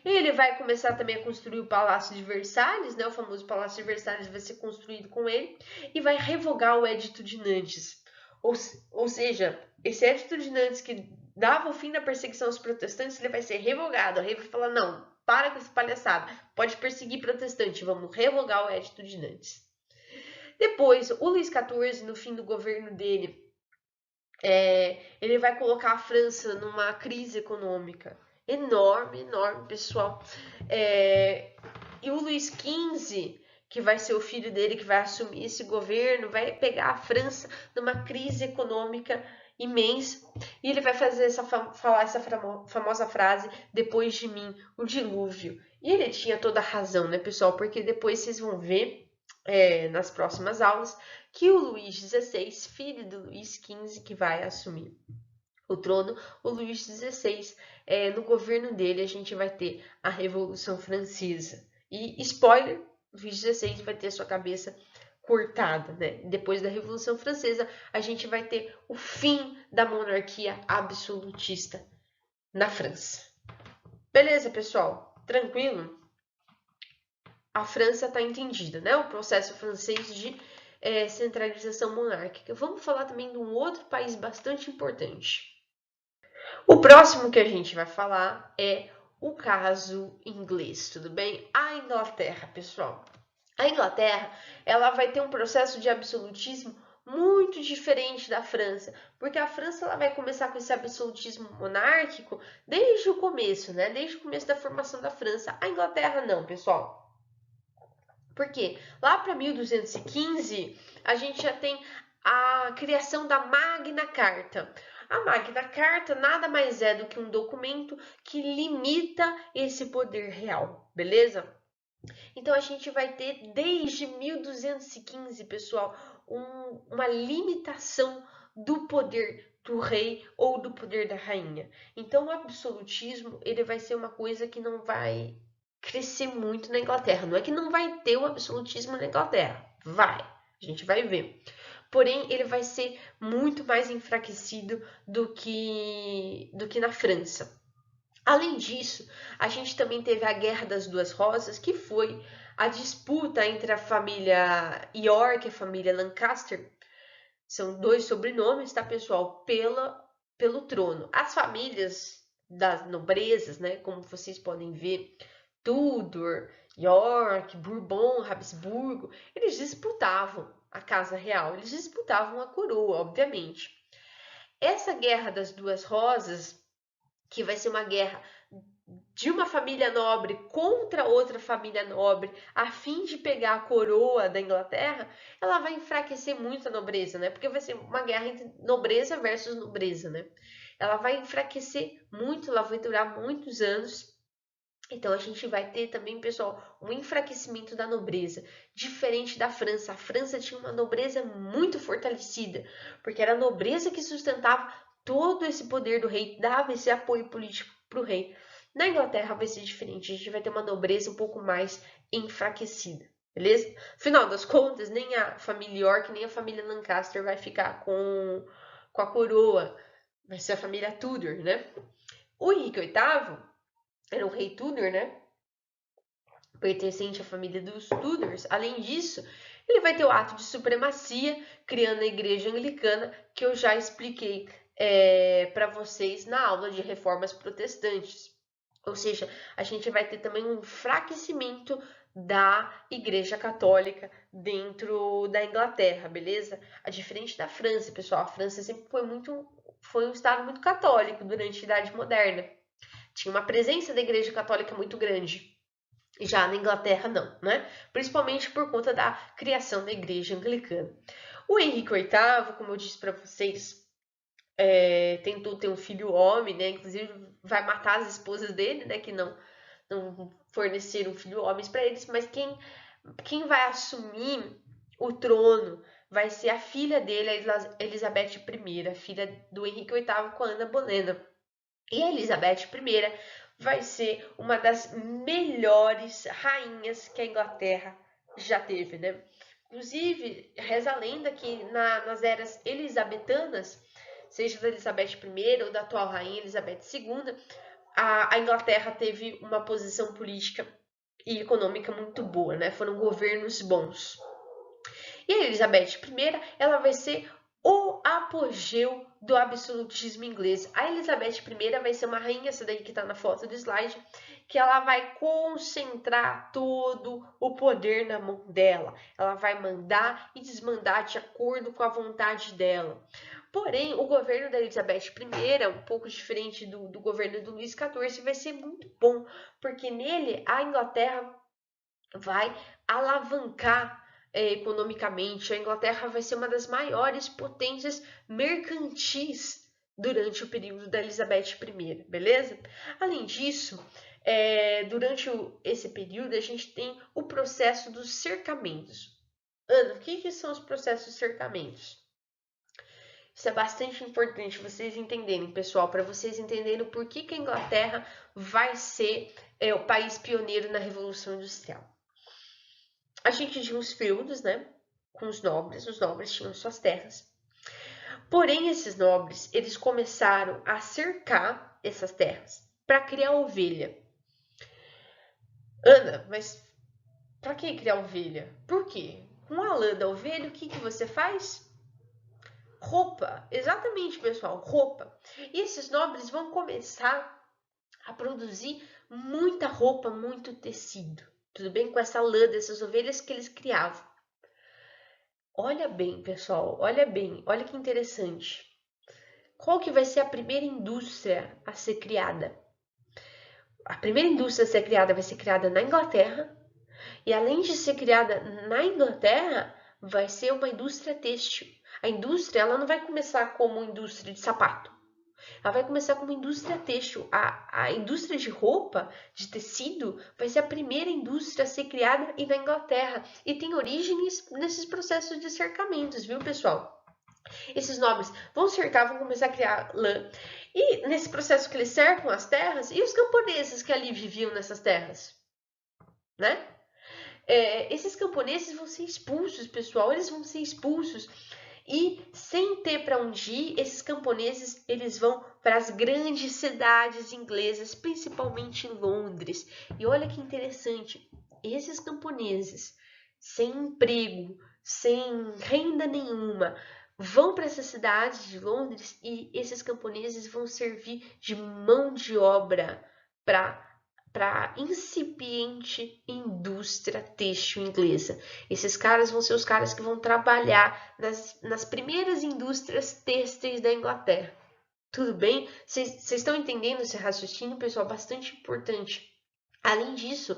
Ele vai começar também a construir o Palácio de Versalhes, né? O famoso Palácio de Versalhes vai ser construído com ele e vai revogar o Edito de Nantes. Ou seja, esse Edito de Nantes que dava o fim da perseguição aos protestantes, ele vai ser revogado. O rei vai falar, não, para com essa palhaçada, pode perseguir protestante, vamos revogar o Edito de Nantes. Depois, o Luís XIV, no fim do governo dele, ele vai colocar a França numa crise econômica enorme, enorme, pessoal. E o Luís XV, que vai ser o filho dele que vai assumir esse governo, vai pegar a França numa crise econômica imensa. E ele vai falar essa famosa frase, depois de mim, o dilúvio. E ele tinha toda a razão, né, pessoal? Porque depois vocês vão ver nas próximas aulas, que o Luís XVI, filho do Luís XV, que vai assumir o trono, o Luís XVI, no governo dele, a gente vai ter a Revolução Francesa. E, spoiler, Luís XVI vai ter sua cabeça cortada, né? Depois da Revolução Francesa, a gente vai ter o fim da monarquia absolutista na França. Beleza, pessoal? Tranquilo? A França está entendida, né? O processo francês de centralização monárquica. Vamos falar também de um outro país bastante importante. O próximo que a gente vai falar é o caso inglês, tudo bem? A Inglaterra, pessoal. A Inglaterra, ela vai ter um processo de absolutismo muito diferente da França, porque a França ela vai começar com esse absolutismo monárquico desde o começo, né? Desde o começo da formação da França. A Inglaterra não, pessoal. Por quê? Lá para 1215, a gente já tem a criação da Magna Carta. A Magna Carta nada mais é do que um documento que limita esse poder real, beleza? Então, a gente vai ter, desde 1215, pessoal, uma limitação do poder do rei ou do poder da rainha. Então, o absolutismo, ele vai ser uma coisa que não vai crescer muito na Inglaterra. Não é que não vai ter o absolutismo na Inglaterra. Vai, a gente vai ver. Porém, ele vai ser muito mais enfraquecido do que na França. Além disso, a gente também teve a Guerra das Duas Rosas, que foi a disputa entre a família York e a família Lancaster. São dois sobrenomes, tá, pessoal? Pelo trono. As famílias das nobrezas, né, como vocês podem ver, Tudor, York, Bourbon, Habsburgo, eles disputavam a casa real, eles disputavam a coroa, obviamente. Essa Guerra das Duas Rosas, que vai ser uma guerra de uma família nobre contra outra família nobre, a fim de pegar a coroa da Inglaterra, ela vai enfraquecer muito a nobreza, né? Porque vai ser uma guerra entre nobreza versus nobreza, né? Ela vai enfraquecer muito, ela vai durar muitos anos. Então, a gente vai ter também, pessoal, um enfraquecimento da nobreza, diferente da França. A França tinha uma nobreza muito fortalecida, porque era a nobreza que sustentava todo esse poder do rei, dava esse apoio político para o rei. Na Inglaterra vai ser diferente, a gente vai ter uma nobreza um pouco mais enfraquecida, beleza? Afinal das contas, nem a família York, nem a família Lancaster vai ficar com a coroa, vai ser a família Tudor, né? O Henrique VIII era o rei Tudor, né? Pertencente à família dos Tudors. Além disso, ele vai ter o ato de supremacia, criando a igreja anglicana, que eu já expliquei para vocês na aula de reformas protestantes. Ou seja, a gente vai ter também um enfraquecimento da igreja católica dentro da Inglaterra, beleza? Diferente da França, pessoal. A França sempre foi um estado muito católico durante a Idade Moderna. Tinha uma presença da igreja católica muito grande. Já na Inglaterra não, né? Principalmente por conta da criação da igreja anglicana. O Henrique VIII, como eu disse para vocês, tentou ter um filho homem, né? Inclusive vai matar as esposas dele, né? Que não forneceram filho homens para eles, mas quem vai assumir o trono vai ser a filha dele, a Elizabeth I, a filha do Henrique VIII com a Ana Bolena. E a Elizabeth I vai ser uma das melhores rainhas que a Inglaterra já teve, né? Inclusive, reza a lenda que nas eras elisabetanas, seja da Elizabeth I ou da atual rainha Elizabeth II, a Inglaterra teve uma posição política e econômica muito boa, né? Foram governos bons. E a Elizabeth I, ela vai ser o apogeu do absolutismo inglês. A Elizabeth I vai ser uma rainha, essa daí que tá na foto do slide, que ela vai concentrar todo o poder na mão dela. Ela vai mandar e desmandar de acordo com a vontade dela. Porém, o governo da Elizabeth I, um pouco diferente do governo do Luís XIV, vai ser muito bom, porque nele a Inglaterra vai alavancar economicamente. A Inglaterra vai ser uma das maiores potências mercantis durante o período da Elizabeth I, beleza? Além disso, durante esse período, a gente tem o processo dos cercamentos. Ana, o que são os processos de cercamentos? Isso é bastante importante vocês entenderem, pessoal, para vocês entenderem o porquê que a Inglaterra vai ser o país pioneiro na Revolução Industrial. A gente tinha os feudos, né? Com os nobres tinham suas terras. Porém, esses nobres, eles começaram a cercar essas terras para criar ovelha. Ana, mas para que criar ovelha? Por quê? Com a lã da ovelha, o que você faz? Roupa. Exatamente, pessoal, roupa. E esses nobres vão começar a produzir muita roupa, muito tecido. Tudo bem? Com essa lã dessas ovelhas que eles criavam. Olha bem, pessoal, olha bem, olha que interessante. Qual que vai ser a primeira indústria a ser criada? A primeira indústria a ser criada vai ser criada na Inglaterra, e além de ser criada na Inglaterra, vai ser uma indústria têxtil. A indústria, ela não vai começar como indústria de sapato. Ela vai começar como indústria têxtil. A indústria de roupa, de tecido, vai ser a primeira indústria a ser criada na Inglaterra. E tem origens nesses processos de cercamentos, viu, pessoal? Esses nobres vão cercar, vão começar a criar lã. E nesse processo que eles cercam as terras, e os camponeses que ali viviam nessas terras? Né? Esses camponeses vão ser expulsos, pessoal. Eles vão ser expulsos. E sem ter para onde ir, esses camponeses eles vão para as grandes cidades inglesas, principalmente em Londres. E olha que interessante, esses camponeses sem emprego, sem renda nenhuma, vão para essas cidades de Londres e esses camponeses vão servir de mão de obra para a incipiente indústria têxtil inglesa. Esses caras vão ser os caras que vão trabalhar nas primeiras indústrias têxteis da Inglaterra. Tudo bem? Vocês estão entendendo esse raciocínio, pessoal? Bastante importante. Além disso,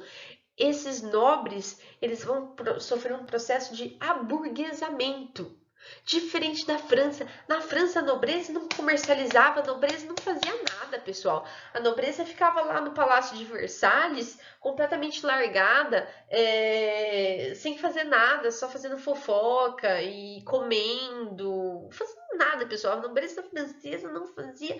esses nobres eles vão sofrer um processo de aburguesamento. Diferente da França. Na França, a nobreza não comercializava, a nobreza não fazia nada, pessoal. A nobreza ficava lá no Palácio de Versalhes, completamente largada, sem fazer nada, só fazendo fofoca e comendo. Não fazia nada, pessoal. A nobreza francesa não fazia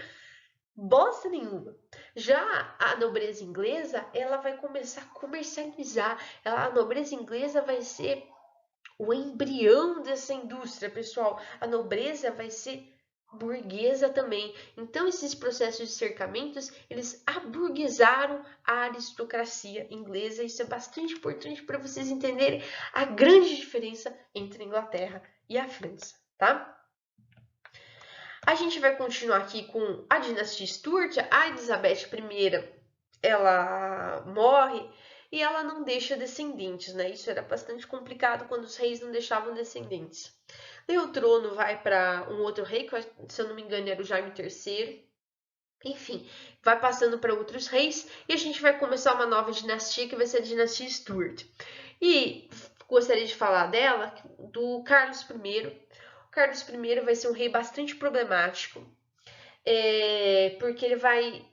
bosta nenhuma. Já a nobreza inglesa, ela vai começar a comercializar. A nobreza inglesa vai ser o embrião dessa indústria, pessoal. A nobreza vai ser burguesa também. Então, esses processos de cercamentos, eles aburguesaram a aristocracia inglesa. Isso é bastante importante para vocês entenderem a grande diferença entre a Inglaterra e a França, tá? A gente vai continuar aqui com a dinastia Stuart. A Elizabeth I, ela morre e ela não deixa descendentes, né? Isso era bastante complicado quando os reis não deixavam descendentes. Daí o trono vai para um outro rei, que se eu não me engano era o Jaime III. Enfim, vai passando para outros reis e a gente vai começar uma nova dinastia que vai ser a dinastia Stuart. E gostaria de falar dela, do Carlos I. O Carlos I vai ser um rei bastante problemático, porque ele vai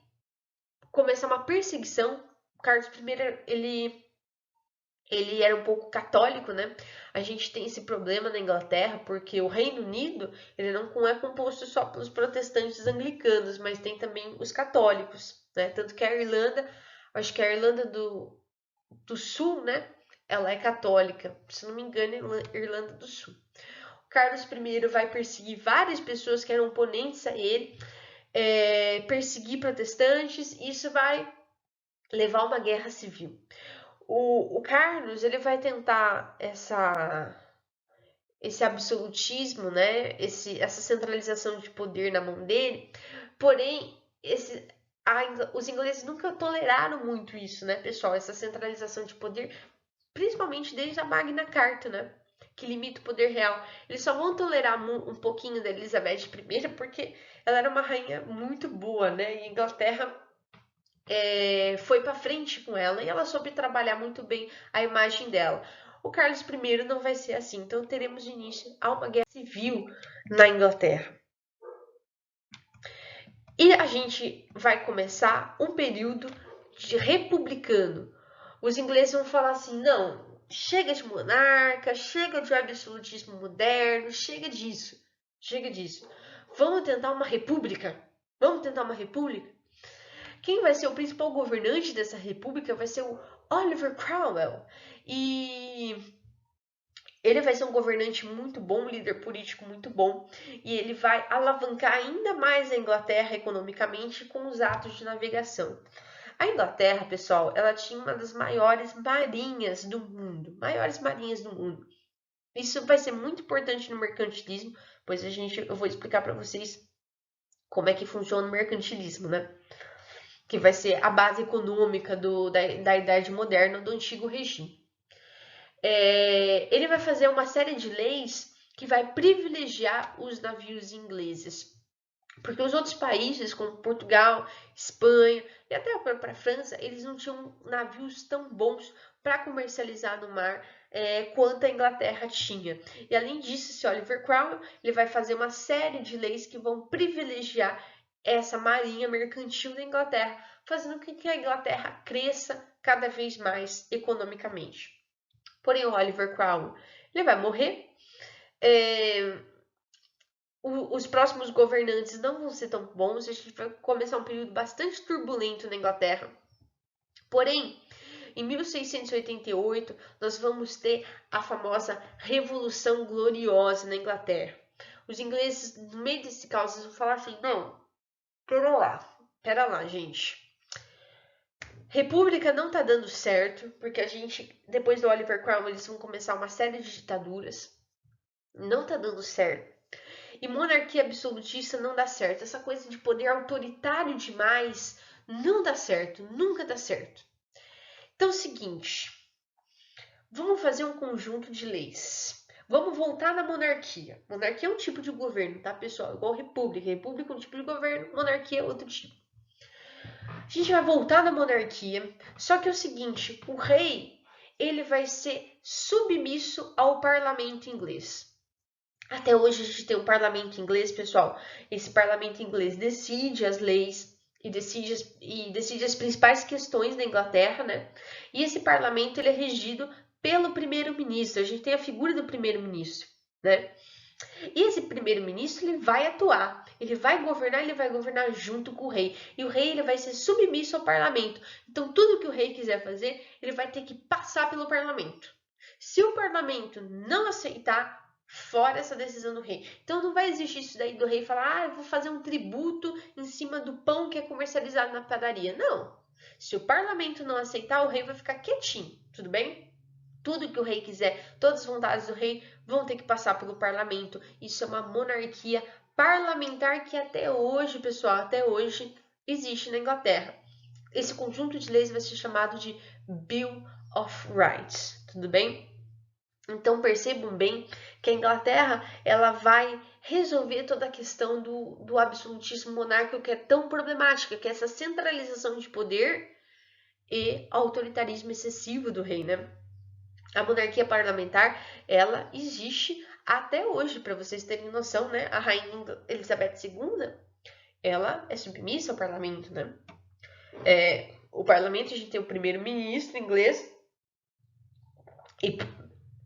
começar uma perseguição. O Carlos I, ele era um pouco católico, né? A gente tem esse problema na Inglaterra, porque o Reino Unido, ele não é composto só pelos protestantes anglicanos, mas tem também os católicos, né? Tanto que a Irlanda, acho que a Irlanda do Sul, né? Ela é católica, se não me engano, é Irlanda do Sul. O Carlos I vai perseguir várias pessoas que eram oponentes a ele, perseguir protestantes, e isso vai levar a uma guerra civil. O Carlos, ele vai tentar esse absolutismo, né? Essa centralização de poder na mão dele. Porém, os ingleses nunca toleraram muito isso, né, pessoal? Essa centralização de poder, principalmente desde a Magna Carta, né? Que limita o poder real. Eles só vão tolerar um pouquinho da Elizabeth I porque ela era uma rainha muito boa, né? E a Inglaterra foi para frente com ela e ela soube trabalhar muito bem a imagem dela. O Carlos I não vai ser assim, então teremos de início a uma guerra civil na Inglaterra. E a gente vai começar um período de republicano. Os ingleses vão falar assim: não, chega de monarca, chega de absolutismo moderno, chega disso, chega disso. Vamos tentar uma república? Vamos tentar uma república? Quem vai ser o principal governante dessa república vai ser o Oliver Cromwell. E ele vai ser um governante muito bom, um líder político muito bom, e ele vai alavancar ainda mais a Inglaterra economicamente com os atos de navegação. A Inglaterra, pessoal, ela tinha uma das maiores marinhas do mundo, Isso vai ser muito importante no mercantilismo, pois eu vou explicar para vocês como é que funciona o mercantilismo, né? Que vai ser a base econômica da Idade Moderna, do Antigo Regime. Ele vai fazer uma série de leis que vai privilegiar os navios ingleses. Porque os outros países, como Portugal, Espanha e até a própria França, eles não tinham navios tão bons para comercializar no mar quanto a Inglaterra tinha. E além disso, esse Oliver Cromwell, ele vai fazer uma série de leis que vão privilegiar essa marinha mercantil da Inglaterra, fazendo com que a Inglaterra cresça cada vez mais economicamente. Porém, o Oliver Cromwell, ele vai morrer. Os próximos governantes não vão ser tão bons, a gente vai começar um período bastante turbulento na Inglaterra. Porém, em 1688, nós vamos ter a famosa Revolução Gloriosa na Inglaterra. Os ingleses, no meio desse caos, vão falar assim: não, pera lá, gente. República não tá dando certo, porque depois do Oliver Cromwell, eles vão começar uma série de ditaduras. Não tá dando certo. E monarquia absolutista não dá certo. Essa coisa de poder autoritário demais não dá certo, nunca dá certo. Então é o seguinte, vamos fazer um conjunto de leis. Vamos voltar na monarquia. Monarquia é um tipo de governo, tá, pessoal? Igual república. República é um tipo de governo, monarquia é outro tipo. A gente vai voltar na monarquia, só que é o seguinte, o rei, ele vai ser submisso ao parlamento inglês. Até hoje a gente tem um parlamento inglês, pessoal. Esse parlamento inglês decide as leis e decide as principais questões da Inglaterra, né? E esse parlamento ele é regido pelo primeiro-ministro. A gente tem a figura do primeiro-ministro, né? E esse primeiro-ministro ele vai atuar, ele vai governar junto com o rei. E o rei ele vai ser submisso ao parlamento. Então tudo que o rei quiser fazer, ele vai ter que passar pelo parlamento. Se o parlamento não aceitar, fora essa decisão do rei. Então não vai existir isso daí do rei falar, eu vou fazer um tributo em cima do pão que é comercializado na padaria. Não. Se o parlamento não aceitar, o rei vai ficar quietinho, tudo bem? Tudo que o rei quiser, todas as vontades do rei vão ter que passar pelo parlamento. Isso é uma monarquia parlamentar que até hoje, pessoal, até hoje existe na Inglaterra. Esse conjunto de leis vai ser chamado de Bill of Rights, tudo bem? Então percebam bem que a Inglaterra ela vai resolver toda a questão do absolutismo monárquico que é tão problemática, que é essa centralização de poder e autoritarismo excessivo do rei, né? A monarquia parlamentar, ela existe até hoje, para vocês terem noção, né? A rainha Elizabeth II, ela é submissa ao parlamento, né? O parlamento, a gente tem o primeiro-ministro inglês e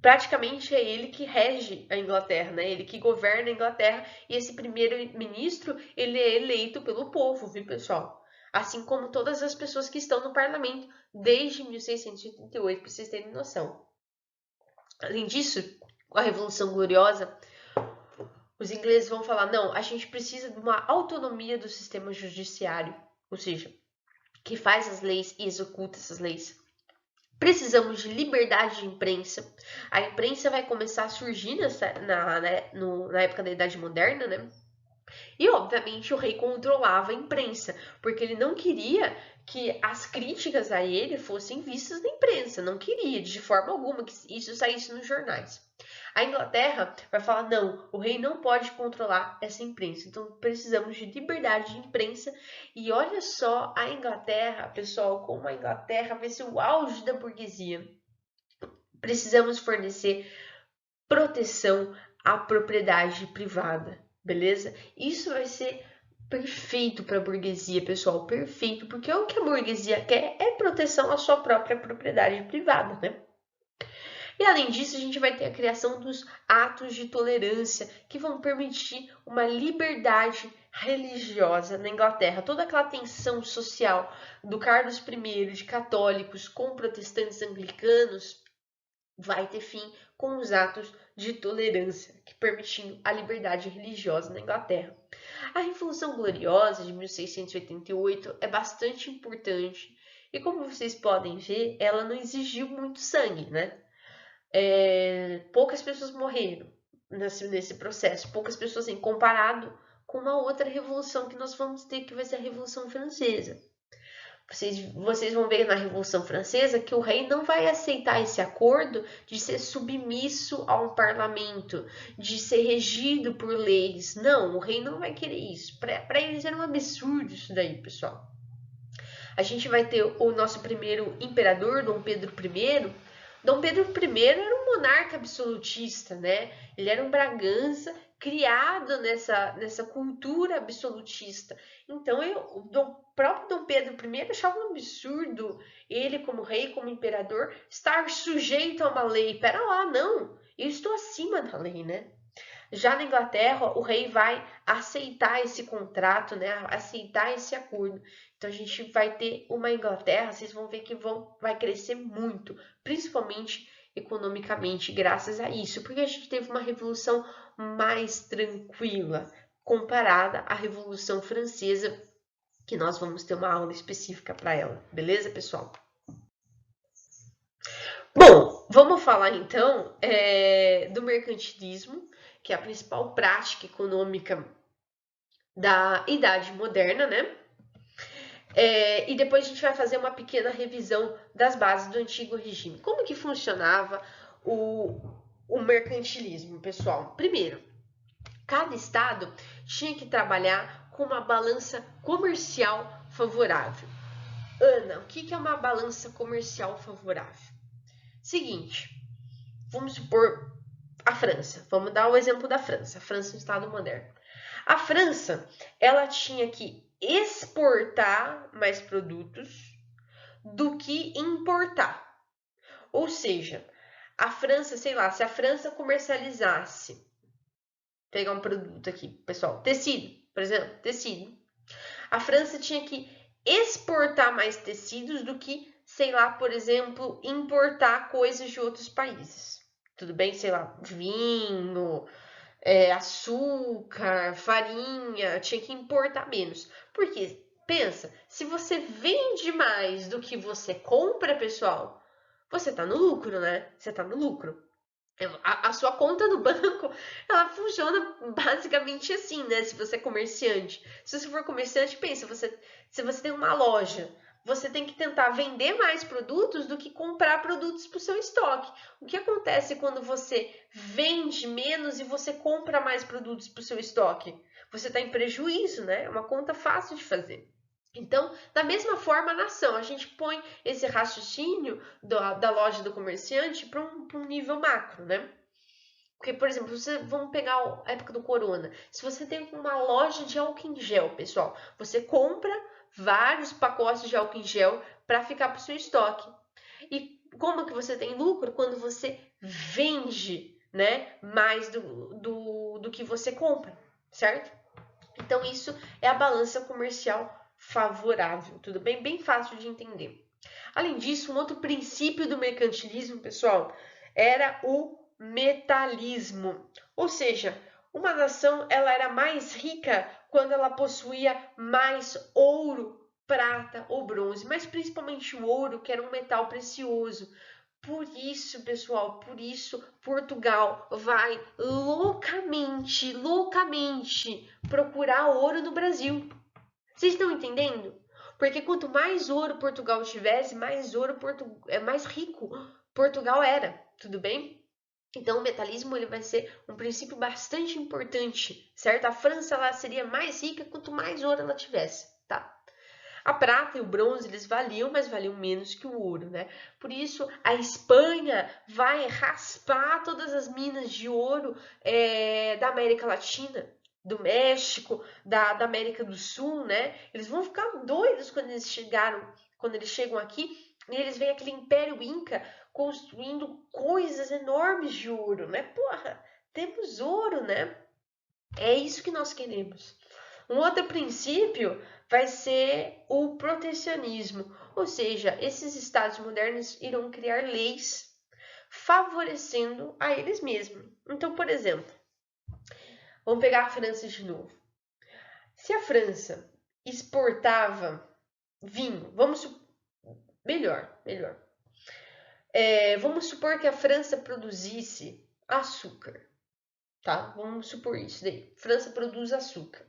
praticamente é ele que rege a Inglaterra, né? Ele que governa a Inglaterra e esse primeiro-ministro, ele é eleito pelo povo, viu, pessoal? Assim como todas as pessoas que estão no parlamento desde 1688, para vocês terem noção. Além disso, com a Revolução Gloriosa, os ingleses vão falar, não, a gente precisa de uma autonomia do sistema judiciário, ou seja, que faz as leis e executa essas leis. Precisamos de liberdade de imprensa. A imprensa vai começar a surgir na época da Idade Moderna, né? E, obviamente, o rei controlava a imprensa, porque ele não queria que as críticas a ele fossem vistas na imprensa. Não queria, de forma alguma, que isso saísse nos jornais. A Inglaterra vai falar, não, o rei não pode controlar essa imprensa. Então, precisamos de liberdade de imprensa. E olha só a Inglaterra, pessoal, como a Inglaterra vai ser o auge da burguesia. Precisamos fornecer proteção à propriedade privada, beleza? Isso vai ser perfeito para a burguesia, pessoal, perfeito, porque o que a burguesia quer é proteção à sua própria propriedade privada, né? E além disso, a gente vai ter a criação dos atos de tolerância que vão permitir uma liberdade religiosa na Inglaterra. Toda aquela tensão social do Carlos I de católicos com protestantes anglicanos vai ter fim com os atos de tolerância, que permitindo a liberdade religiosa na Inglaterra. A Revolução Gloriosa de 1688 é bastante importante e, como vocês podem ver, ela não exigiu muito sangue, né? Poucas pessoas morreram nesse processo, poucas pessoas, assim, comparado com uma outra revolução que nós vamos ter, que vai ser a Revolução Francesa. Vocês vão ver na Revolução Francesa que o rei não vai aceitar esse acordo de ser submisso a um parlamento, de ser regido por leis. Não, o rei não vai querer isso. Para eles era um absurdo isso daí, pessoal. A gente vai ter o nosso primeiro imperador, Dom Pedro I. Dom Pedro I era um monarca absolutista, né? Ele era um Bragança criado nessa cultura absolutista. Então, o próprio Dom Pedro I achava um absurdo ele, como rei, como imperador, estar sujeito a uma lei. Pera lá, não, eu estou acima da lei, né? Já na Inglaterra, o rei vai aceitar esse contrato, né? Aceitar esse acordo. Então a gente vai ter uma Inglaterra, vocês vão ver que vai crescer muito, principalmente economicamente, graças a isso, porque a gente teve uma revolução mais tranquila comparada à Revolução Francesa, que nós vamos ter uma aula específica para ela, beleza, pessoal? Bom, vamos falar então do mercantilismo, que é a principal prática econômica da Idade Moderna, né? E depois a gente vai fazer uma pequena revisão das bases do antigo regime. Como que funcionava o mercantilismo, pessoal? Primeiro, cada estado tinha que trabalhar com uma balança comercial favorável. Ana, o que é uma balança comercial favorável? Seguinte, vamos supor a França. Vamos dar o exemplo da França. A França é um estado moderno. A França, ela tinha que exportar mais produtos do que importar. Ou seja, a França, sei lá, se a França comercializasse, pegar um produto aqui, pessoal, tecido, por exemplo, tecido. A França tinha que exportar mais tecidos do que, sei lá, por exemplo, importar coisas de outros países. Tudo bem, sei lá, vinho, açúcar, farinha, tinha que importar menos. Porque, pensa, se você vende mais do que você compra, pessoal, você tá no lucro, né? Você tá no lucro. A sua conta no banco, ela funciona basicamente assim, né? Se você é comerciante. Se você for comerciante, pensa, se você tem uma loja, você tem que tentar vender mais produtos do que comprar produtos para o seu estoque. O que acontece quando você vende menos e você compra mais produtos para o seu estoque? Você está em prejuízo, né? É uma conta fácil de fazer. Então, da mesma forma, na ação, a gente põe esse raciocínio da loja do comerciante para um nível macro, né? Porque, por exemplo, vamos pegar a época do corona. Se você tem uma loja de álcool em gel, pessoal, você compra vários pacotes de álcool em gel para ficar para o seu estoque. E como que você tem lucro? Quando você vende, né, mais do que você compra, certo? Então, isso é a balança comercial favorável, tudo bem? Bem fácil de entender. Além disso, um outro princípio do mercantilismo, pessoal, era o metalismo. Ou seja, uma nação ela era mais rica quando ela possuía mais ouro, prata ou bronze, mas principalmente o ouro, que era um metal precioso. Por isso, pessoal, por isso Portugal vai loucamente procurar ouro no Brasil. Vocês estão entendendo? Porque quanto mais ouro Portugal tivesse, mais rico Portugal era, tudo bem? Então o metalismo ele vai ser um princípio bastante importante, certo? A França ela seria mais rica quanto mais ouro ela tivesse, tá? A prata e o bronze eles valiam, mas valiam menos que o ouro, né? Por isso a Espanha vai raspar todas as minas de ouro da América Latina, do México, da América do Sul, né? Eles vão ficar doidos quando eles chegam aqui e eles veem aquele Império Inca construindo coisas enormes de ouro, né? Porra, temos ouro, né? É isso que nós queremos. Um outro princípio vai ser o protecionismo, ou seja, esses estados modernos irão criar leis favorecendo a eles mesmos. Então, por exemplo, vamos pegar a França de novo. Se a França exportava vinho, melhor. Vamos supor que a França produzisse açúcar, tá? Vamos supor isso daí. França produz açúcar.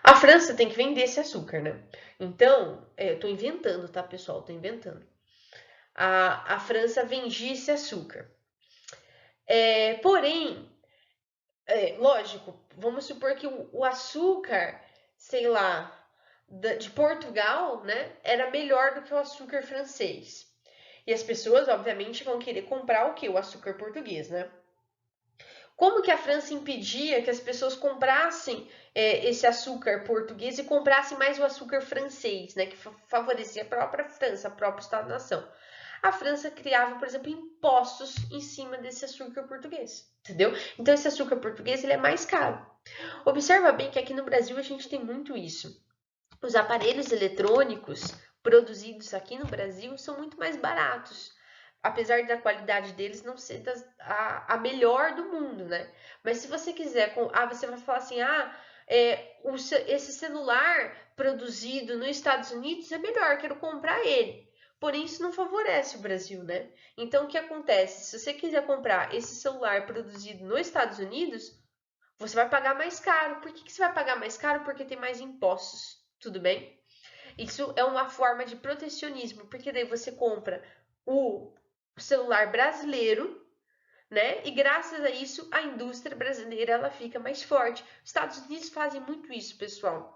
A França tem que vender esse açúcar, né? Então, eu tô inventando, tá, pessoal? Tô inventando. A França vendia esse açúcar. Porém, lógico, vamos supor que o açúcar, sei lá, de Portugal, né, era melhor do que o açúcar francês. E as pessoas, obviamente, vão querer comprar o quê? O açúcar português, né? Como que a França impedia que as pessoas comprassem esse açúcar português e comprassem mais o açúcar francês, né, que favorecia a própria França, a própria Estado-nação? A França criava, por exemplo, impostos em cima desse açúcar português, entendeu? Então esse açúcar português ele é mais caro. Observa bem que aqui no Brasil a gente tem muito isso. Os aparelhos eletrônicos produzidos aqui no Brasil são muito mais baratos, apesar da qualidade deles não ser a melhor do mundo, né? Mas se você quiser, você vai falar assim, esse celular produzido nos Estados Unidos é melhor, quero comprar ele. Porém, isso não favorece o Brasil, né? Então, o que acontece? Se você quiser comprar esse celular produzido nos Estados Unidos, você vai pagar mais caro. Por que você vai pagar mais caro? Porque tem mais impostos, tudo bem? Isso é uma forma de protecionismo, porque daí você compra o celular brasileiro, né? E graças a isso, a indústria brasileira ela fica mais forte. Os Estados Unidos fazem muito isso, pessoal.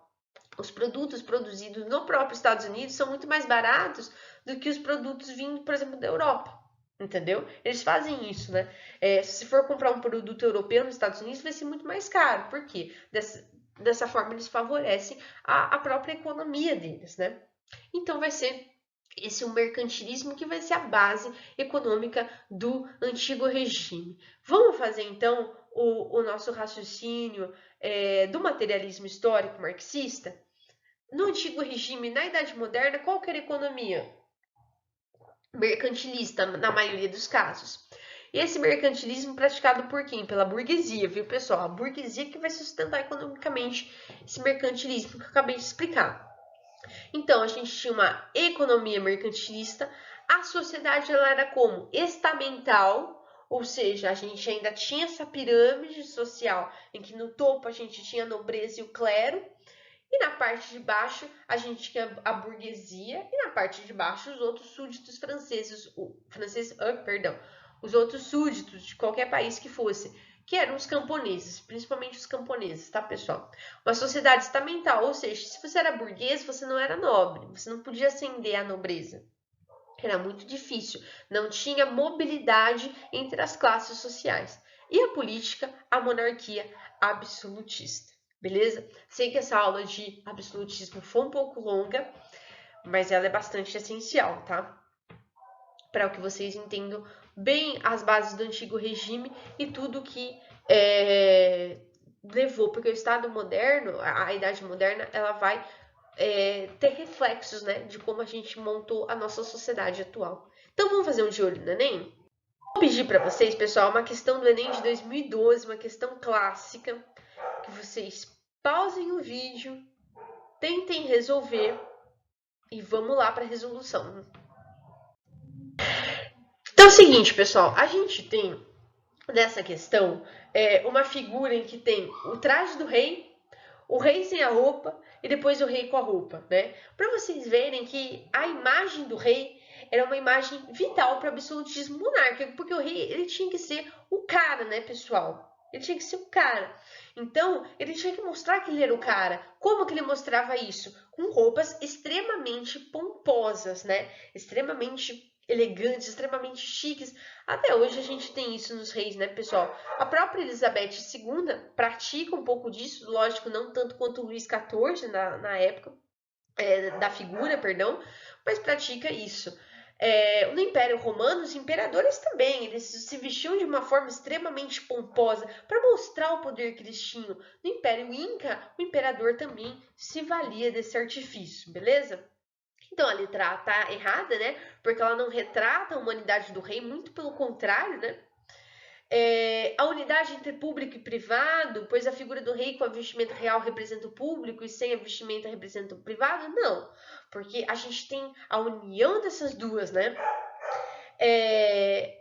Os produtos produzidos no próprio Estados Unidos são muito mais baratos do que os produtos vindo, por exemplo, da Europa. Entendeu? Eles fazem isso, né? Se for comprar um produto europeu nos Estados Unidos, vai ser muito mais caro. Por quê? Dessa forma, eles favorecem a própria economia deles, né? Então, vai ser esse o mercantilismo que vai ser a base econômica do antigo regime. Vamos fazer, então, o nosso raciocínio do materialismo histórico marxista? No antigo regime, na Idade Moderna, qual que era a economia? Mercantilista, na maioria dos casos. E esse mercantilismo praticado por quem? Pela burguesia, viu, pessoal? A burguesia que vai sustentar economicamente esse mercantilismo que eu acabei de explicar. Então, a gente tinha uma economia mercantilista, a sociedade ela era como? Estamental, ou seja, a gente ainda tinha essa pirâmide social em que no topo a gente tinha a nobreza e o clero, E na parte de baixo, a gente tinha a burguesia, e na parte de baixo, os outros súditos franceses, os outros súditos de qualquer país que fosse, que eram os camponeses, principalmente os camponeses, tá, pessoal? Uma sociedade estamental, ou seja, se você era burguês, você não era nobre, você não podia ascender à nobreza. Era muito difícil, não tinha mobilidade entre as classes sociais. E a política, a monarquia absolutista. Beleza? Sei que essa aula de absolutismo foi um pouco longa, mas ela é bastante essencial, tá? Para que vocês entendam bem as bases do antigo regime e tudo que levou, porque o Estado moderno, a Idade Moderna, ela vai ter reflexos, né, de como a gente montou a nossa sociedade atual. Então vamos fazer um de olho no Enem? Vou pedir para vocês, pessoal, uma questão do Enem de 2012, uma questão clássica, que vocês pausem o vídeo, tentem resolver e vamos lá para a resolução. Então é o seguinte, pessoal, a gente tem nessa questão uma figura em que tem o traje do rei, o rei sem a roupa e depois o rei com a roupa, né? Para vocês verem que a imagem do rei era uma imagem vital para o absolutismo monárquico, porque o rei ele tinha que ser o cara, né, pessoal? Ele tinha que ser o cara. Então, ele tinha que mostrar que ele era o cara. Como que ele mostrava isso? Com roupas extremamente pomposas, né? Extremamente elegantes, extremamente chiques. Até hoje a gente tem isso nos reis, né, pessoal? A própria Elizabeth II pratica um pouco disso, lógico, não tanto quanto o Luís XIV na época, da figura, perdão, mas pratica isso. No Império Romano, os imperadores também, eles se vestiam de uma forma extremamente pomposa para mostrar o poder que eles tinham. No Império Inca, o imperador também se valia desse artifício, beleza? Então a letra A tá errada, né? Porque ela não retrata a humanidade do rei, muito pelo contrário, né? A unidade entre público e privado, pois a figura do rei com a vestimenta real representa o público e sem a vestimenta representa o privado? Não, porque a gente tem a união dessas duas, né?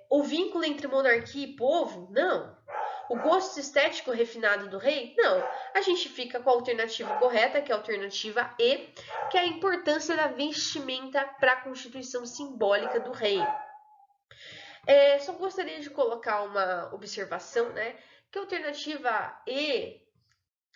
O vínculo entre monarquia e povo? Não. O gosto estético refinado do rei? Não. A gente fica com a alternativa correta, que é a alternativa E, que é a importância da vestimenta para a constituição simbólica do rei. Só gostaria de colocar uma observação, né? Que a alternativa E,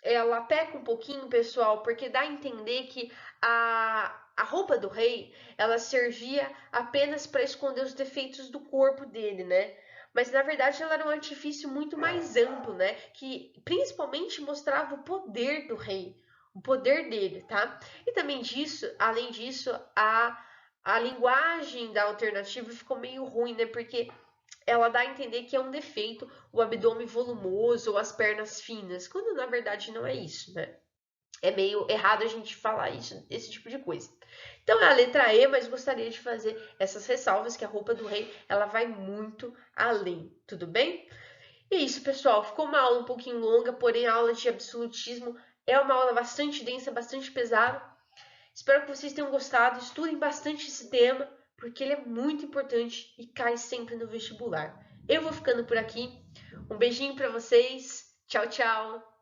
ela peca um pouquinho, pessoal, porque dá a entender que a roupa do rei, ela servia apenas para esconder os defeitos do corpo dele, né? Mas na verdade ela era um artifício muito mais amplo, né? Que principalmente mostrava o poder do rei, o poder dele, tá? E também disso, além disso, a linguagem da alternativa ficou meio ruim, né? Porque ela dá a entender que é um defeito o abdômen volumoso ou as pernas finas, quando na verdade não é isso, né? É meio errado a gente falar isso, esse tipo de coisa. Então é a letra E, mas gostaria de fazer essas ressalvas que a roupa do rei, ela vai muito além, tudo bem? E é isso, pessoal, ficou uma aula um pouquinho longa, porém a aula de absolutismo é uma aula bastante densa, bastante pesada. Espero que vocês tenham gostado, estudem bastante esse tema, porque ele é muito importante e cai sempre no vestibular. Eu vou ficando por aqui. Um beijinho para vocês. Tchau, tchau.